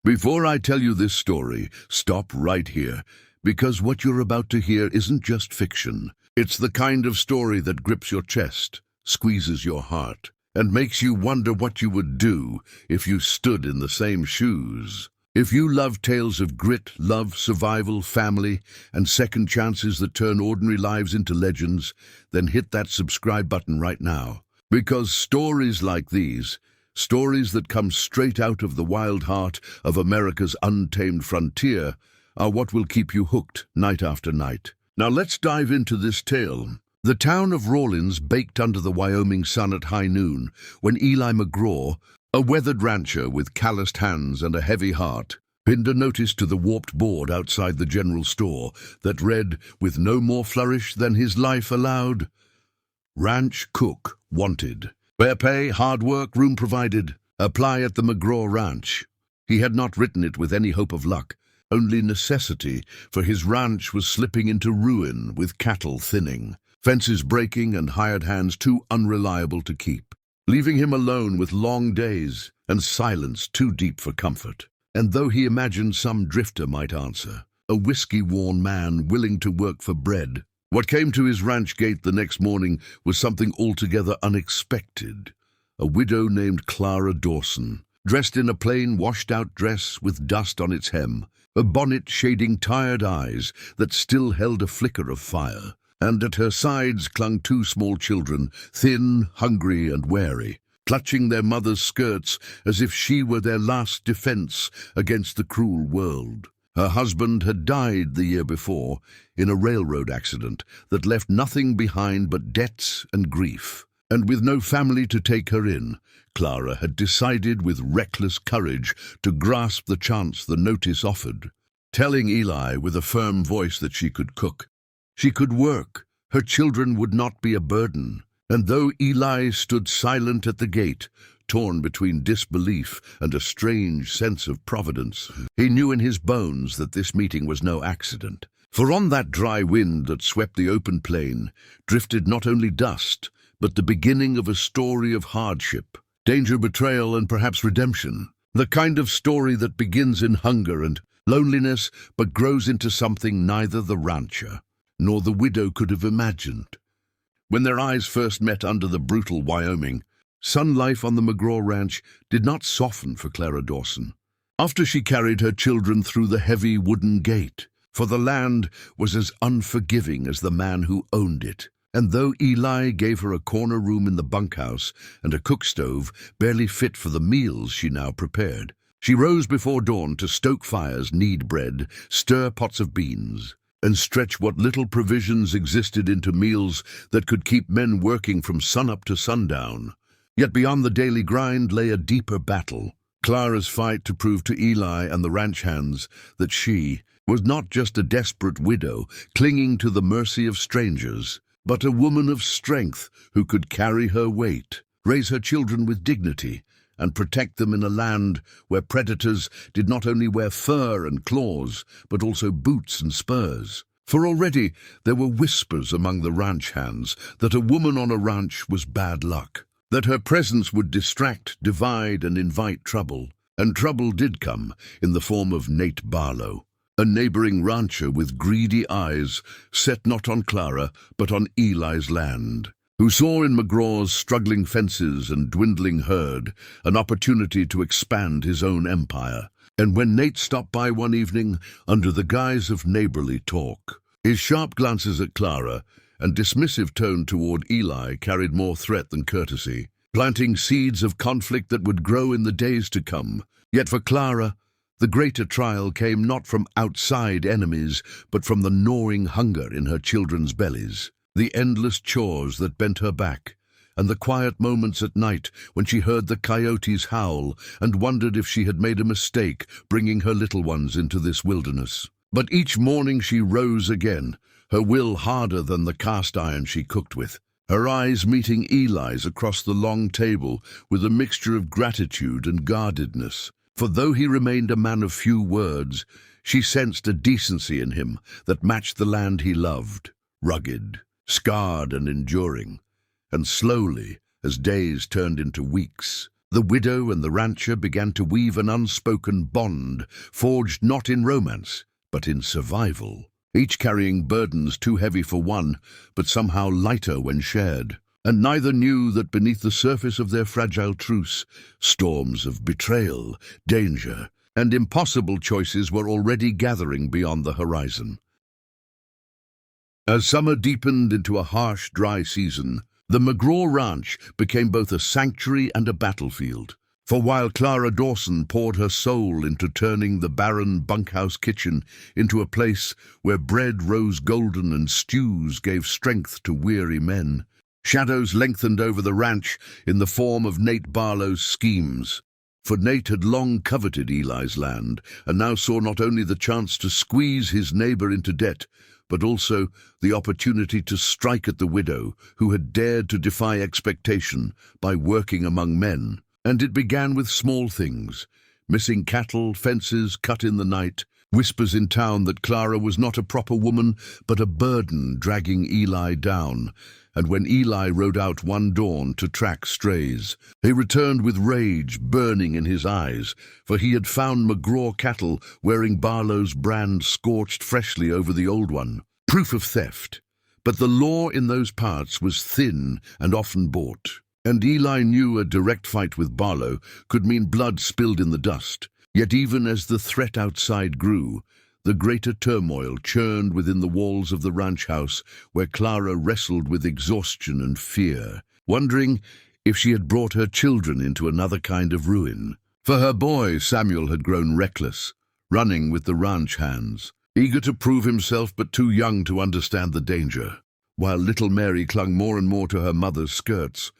Before I tell you this story, stop right here, because what you're about to hear isn't just fiction. It's the kind of story that grips your chest, squeezes your heart, and makes you wonder what you would do if you stood in the same shoes. If you love tales of grit, love, survival, family, and second chances that turn ordinary lives into legends, then hit that subscribe button right now. Because stories like these, stories that come straight out of the wild heart of America's untamed frontier, are what will keep you hooked night after night. Now let's dive into this tale. The town of Rawlins baked under the Wyoming sun at high noon when Eli McGraw, a weathered rancher with calloused hands and a heavy heart, pinned a notice to the warped board outside the general store that read, with no more flourish than his life allowed, "Ranch cook wanted. Fair pay, hard work, room provided. Apply at the McGraw Ranch." He had not written it with any hope of luck, only necessity, for his ranch was slipping into ruin with cattle thinning, fences breaking and hired hands too unreliable to keep, leaving him alone with long days and silence too deep for comfort. And though he imagined some drifter might answer, a whiskey-worn man willing to work for bread, what came to his ranch gate the next morning was something altogether unexpected. A widow named Clara Dawson, dressed in a plain washed-out dress with dust on its hem, a bonnet shading tired eyes that still held a flicker of fire, and at her sides clung two small children, thin, hungry, and wary, clutching their mother's skirts as if she were their last defense against the cruel world. Her husband had died the year before in a railroad accident that left nothing behind but debts and grief. And with no family to take her in, Clara had decided with reckless courage to grasp the chance the notice offered, telling Eli with a firm voice that she could cook, she could work, her children would not be a burden. And though Eli stood silent at the gate, torn between disbelief and a strange sense of providence, he knew in his bones that this meeting was no accident. For on that dry wind that swept the open plain drifted not only dust, but the beginning of a story of hardship, danger, betrayal, and perhaps redemption. The kind of story that begins in hunger and loneliness, but grows into something neither the rancher nor the widow could have imagined. When their eyes first met under the brutal Wyoming, sun life on the McGraw Ranch did not soften for Clara Dawson. After she carried her children through the heavy wooden gate, for the land was as unforgiving as the man who owned it. And though Eli gave her a corner room in the bunkhouse and a cook stove barely fit for the meals she now prepared, she rose before dawn to stoke fires, knead bread, stir pots of beans, and stretch what little provisions existed into meals that could keep men working from sunup to sundown. Yet beyond the daily grind lay a deeper battle, Clara's fight to prove to Eli and the ranch hands that she was not just a desperate widow clinging to the mercy of strangers, but a woman of strength who could carry her weight, raise her children with dignity, and protect them in a land where predators did not only wear fur and claws, but also boots and spurs. For already there were whispers among the ranch hands that a woman on a ranch was bad luck, that her presence would distract, divide, and invite trouble. And trouble did come in the form of Nate Barlow, a neighboring rancher with greedy eyes set not on Clara but on Eli's land, who saw in McGraw's struggling fences and dwindling herd an opportunity to expand his own empire. And when Nate stopped by one evening under the guise of neighborly talk, his sharp glances at Clara and dismissive tone toward Eli carried more threat than courtesy, planting seeds of conflict that would grow in the days to come. Yet for Clara, the greater trial came not from outside enemies, but from the gnawing hunger in her children's bellies, the endless chores that bent her back, and the quiet moments at night when she heard the coyotes howl and wondered if she had made a mistake bringing her little ones into this wilderness. But each morning she rose again, her will harder than the cast iron she cooked with, her eyes meeting Eli's across the long table with a mixture of gratitude and guardedness. For though he remained a man of few words, she sensed a decency in him that matched the land he loved, rugged, scarred and enduring. And slowly, as days turned into weeks, The widow and the rancher began to weave an unspoken bond, forged not in romance, but in survival, each carrying burdens too heavy for one, but somehow lighter when shared. And neither knew that beneath the surface of their fragile truce, storms of betrayal, danger, and impossible choices were already gathering beyond the horizon. As summer deepened into a harsh, dry season, the McGraw Ranch became both a sanctuary and a battlefield. For while Clara Dawson poured her soul into turning the barren bunkhouse kitchen into a place where bread rose golden and stews gave strength to weary men, shadows lengthened over the ranch in the form of Nate Barlow's schemes. For Nate had long coveted Eli's land and now saw not only the chance to squeeze his neighbor into debt, but also the opportunity to strike at the widow who had dared to defy expectation by working among men. And it began with small things: missing cattle, fences cut in the night, whispers in town that Clara was not a proper woman but a burden dragging Eli down. And when Eli rode out one dawn to track strays, he returned with rage burning in his eyes, for he had found McGraw cattle wearing Barlow's brand scorched freshly over the old one. Proof of theft. But the law in those parts was thin and often bought, and Eli knew a direct fight with Barlow could mean blood spilled in the dust. Yet even as the threat outside grew, the greater turmoil churned within the walls of the ranch house where Clara wrestled with exhaustion and fear, wondering if she had brought her children into another kind of ruin. For her boy, Samuel, had grown reckless, running with the ranch hands, eager to prove himself but too young to understand the danger, while little Mary clung more and more to her mother's skirts,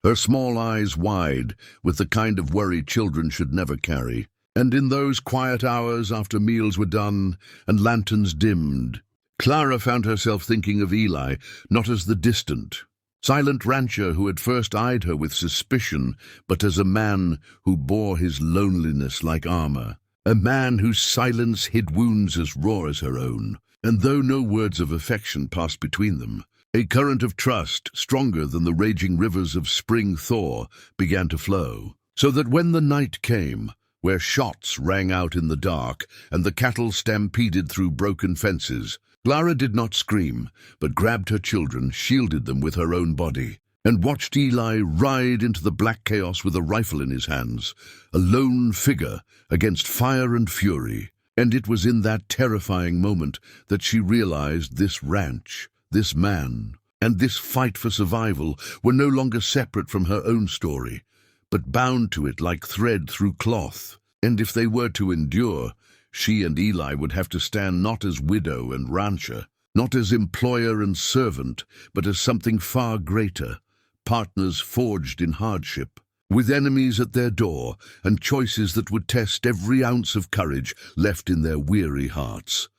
her small eyes wide with the kind of worry children should never carry. And in those quiet hours after meals were done and lanterns dimmed, Clara found herself thinking of Eli not as the distant, silent rancher who had first eyed her with suspicion, but as a man who bore his loneliness like armor, a man whose silence hid wounds as raw as her own. And though no words of affection passed between them, a current of trust, stronger than the raging rivers of spring thaw, began to flow, so that when the night came, where shots rang out in the dark and the cattle stampeded through broken fences, Clara did not scream, but grabbed her children, shielded them with her own body, and watched Eli ride into the black chaos with a rifle in his hands, a lone figure against fire and fury. And it was in that terrifying moment that she realized this ranch, this man, and this fight for survival were no longer separate from her own story, but bound to it like thread through cloth. And if they were to endure, she and Eli would have to stand not as widow and rancher, not as employer and servant, but as something far greater, partners forged in hardship, with enemies at their door and choices that would test every ounce of courage left in their weary hearts.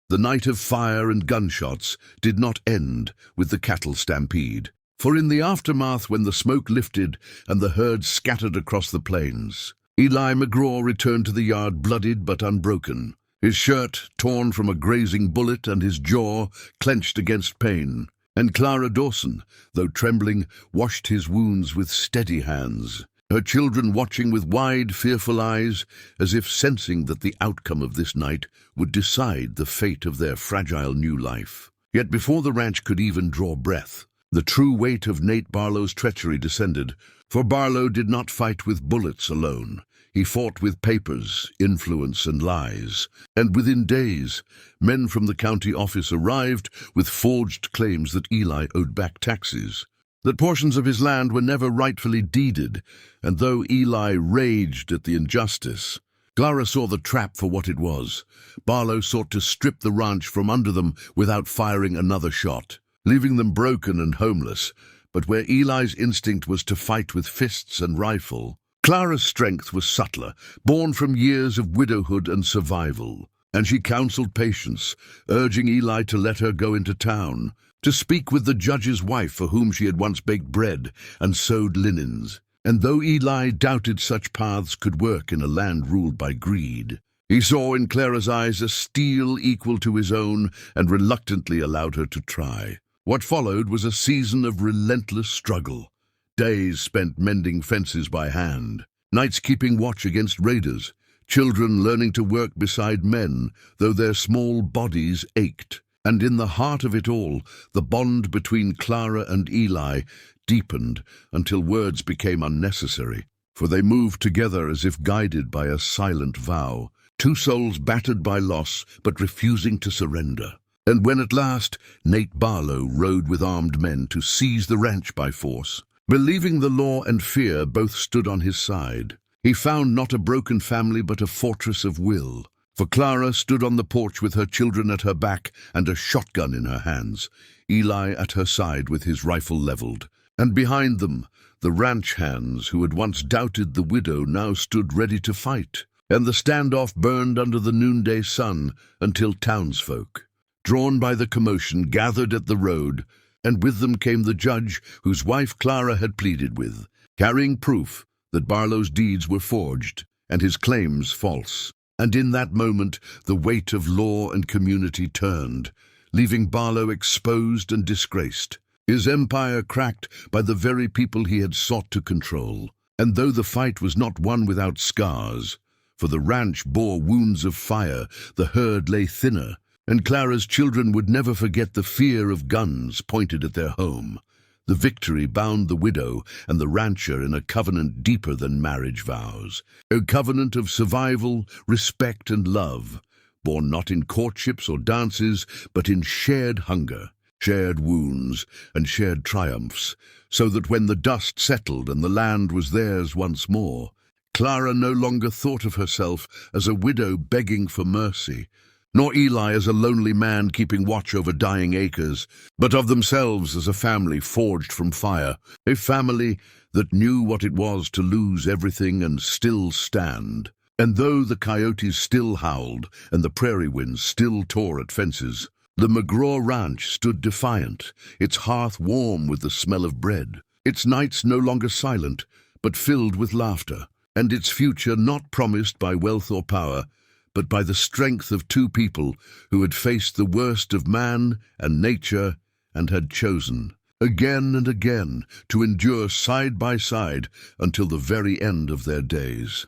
The night of fire and gunshots did not end with the cattle stampede, for in the aftermath, when the smoke lifted and the herd scattered across the plains, Eli McGraw returned to the yard bloodied but unbroken, his shirt torn from a grazing bullet and his jaw clenched against pain. And Clara Dawson, though trembling, washed his wounds with steady hands, her children watching with wide, fearful eyes, as if sensing that the outcome of this night would decide the fate of their fragile new life. Yet before the ranch could even draw breath, the true weight of Nate Barlow's treachery descended, for Barlow did not fight with bullets alone. He fought with papers, influence, and lies. And within days, men from the county office arrived with forged claims that Eli owed back taxes, that portions of his land were never rightfully deeded, and though Eli raged at the injustice, Clara saw the trap for what it was. Barlow sought to strip the ranch from under them without firing another shot, leaving them broken and homeless. But where Eli's instinct was to fight with fists and rifle, Clara's strength was subtler, born from years of widowhood and survival. And she counseled patience, urging Eli to let her go into town, to speak with the judge's wife for whom she had once baked bread and sewed linens. And though Eli doubted such paths could work in a land ruled by greed, he saw in Clara's eyes a steel equal to his own and reluctantly allowed her to try. What followed was a season of relentless struggle. Days spent mending fences by hand, nights keeping watch against raiders, children learning to work beside men, though their small bodies ached. And in the heart of it all, the bond between Clara and Eli deepened until words became unnecessary, for they moved together as if guided by a silent vow, two souls battered by loss but refusing to surrender. And when at last Nate Barlow rode with armed men to seize the ranch by force, believing the law and fear both stood on his side, he found not a broken family but a fortress of will. For Clara stood on the porch with her children at her back and a shotgun in her hands, Eli at her side with his rifle leveled. And behind them, the ranch hands who had once doubted the widow now stood ready to fight. And the standoff burned under the noonday sun until townsfolk, drawn by the commotion, gathered at the road, and with them came the judge whose wife Clara had pleaded with, carrying proof that Barlow's deeds were forged and his claims false. And in that moment, the weight of law and community turned, leaving Barlow exposed and disgraced, his empire cracked by the very people he had sought to control. And though the fight was not one without scars, for the ranch bore wounds of fire, the herd lay thinner, and Clara's children would never forget the fear of guns pointed at their home. The victory bound the widow and the rancher in a covenant deeper than marriage vows, a covenant of survival, respect, and love, born not in courtships or dances, but in shared hunger, shared wounds, and shared triumphs, so that when the dust settled and the land was theirs once more, Clara no longer thought of herself as a widow begging for mercy, nor Eli as a lonely man keeping watch over dying acres, but of themselves as a family forged from fire, a family that knew what it was to lose everything and still stand. And though the coyotes still howled and the prairie winds still tore at fences, the McGraw Ranch stood defiant, its hearth warm with the smell of bread, its nights no longer silent, but filled with laughter, and its future not promised by wealth or power, but by the strength of two people who had faced the worst of man and nature and had chosen, again and again, to endure side by side until the very end of their days.